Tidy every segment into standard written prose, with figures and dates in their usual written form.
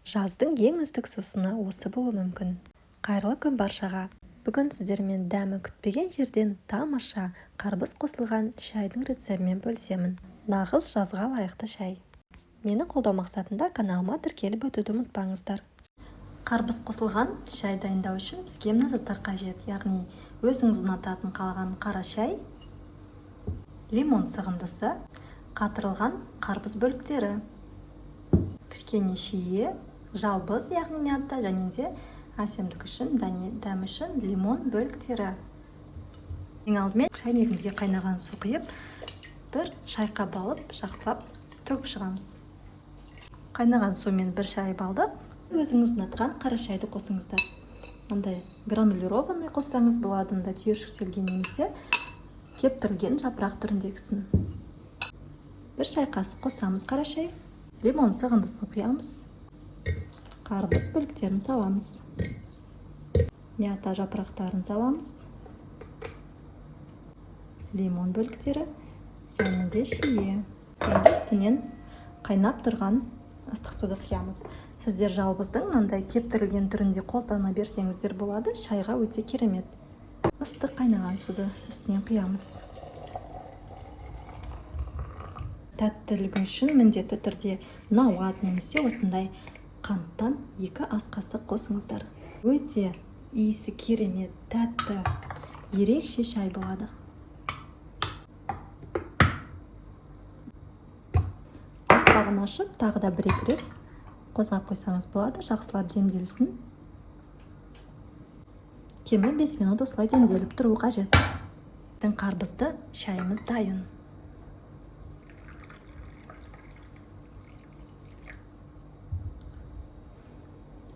Жаздың ең үздік сусыны осы болуы мүмкін. Қайырлы күн баршаға. Бүгін сіздермен дәмі күтпеген жерден тамаша қарбыз қосылған шайдың рецептімен бөлісемін. Нағыз жазға лайықты шай. Мені қолдау мақсатында каналыма тіркеліп өтуді ұмытпаңыздар. Қарбыз қосылған шай дайындау үшін бізге мына заттар қажет, яғни өзіңіз ұнататын қалаған қара шай, лимон сығындысы, қатырылған қарбыз бөліктері, кішкене шие, жалбыз яғни мята және де әсемдік үшін, дәм үшін лимон бөліктері. Ең алдымен шайнегімізге қайнаған су құйып, бір шайқап алып, жақсылап төгіп шығамыз. Қайнаған сумен бір шайып алдық. Өзіңіз ұнатқан қара шайды қосыңыздар. Мындай гранулированный қоссаңыз болады, мында түйіршіктелген немесе кептірілген жапырақ түріндегісін. Бір шай қасық қосамыз қара шай. Лимон сығындысын құямыз. Қарбыз бөліктерін саламыз. Мята жапырақтарын саламыз. Лимон бөліктері және де шие. Енді үстінен қайнап тұрған ыстық суды құямыз. Сіздер жалбыздың мынандай кептірілген түрінде қолдана берсеңіздер болады, шайға өте керемет. Ыстық қайнаған суды үстінен құямыз. Тәттілігі үшін міндетті түрде науат немесе осындай қанттан 2 ас қасық қосыңыздар. Өте иісі керемет, тәтті, ерекше шай болады. Қақпағын ашып, тағы да 1-2 рет қозғап қойсаңыз болады, жақсылап демделсін. Кемі 5 минут осылай демделіп тұру қажет. Қарбызды шайымыз дайын.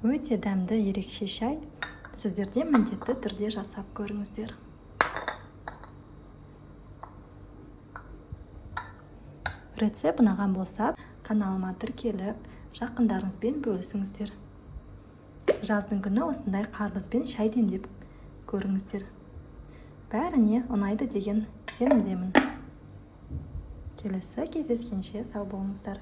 Өте дәмді ерекше шай. Сіздерде міндетті түрде жасап көріңіздер. Рецепт ұнаған болса, каналыма тіркеліп, жақындарыңызбен бөлісіңіздер. Жаздың күні осындай қарбызбен шай демдеп көріңіздер. Бәріне ұнайды деген сенімдемін. Келесі кездескенше сау болыңыздар.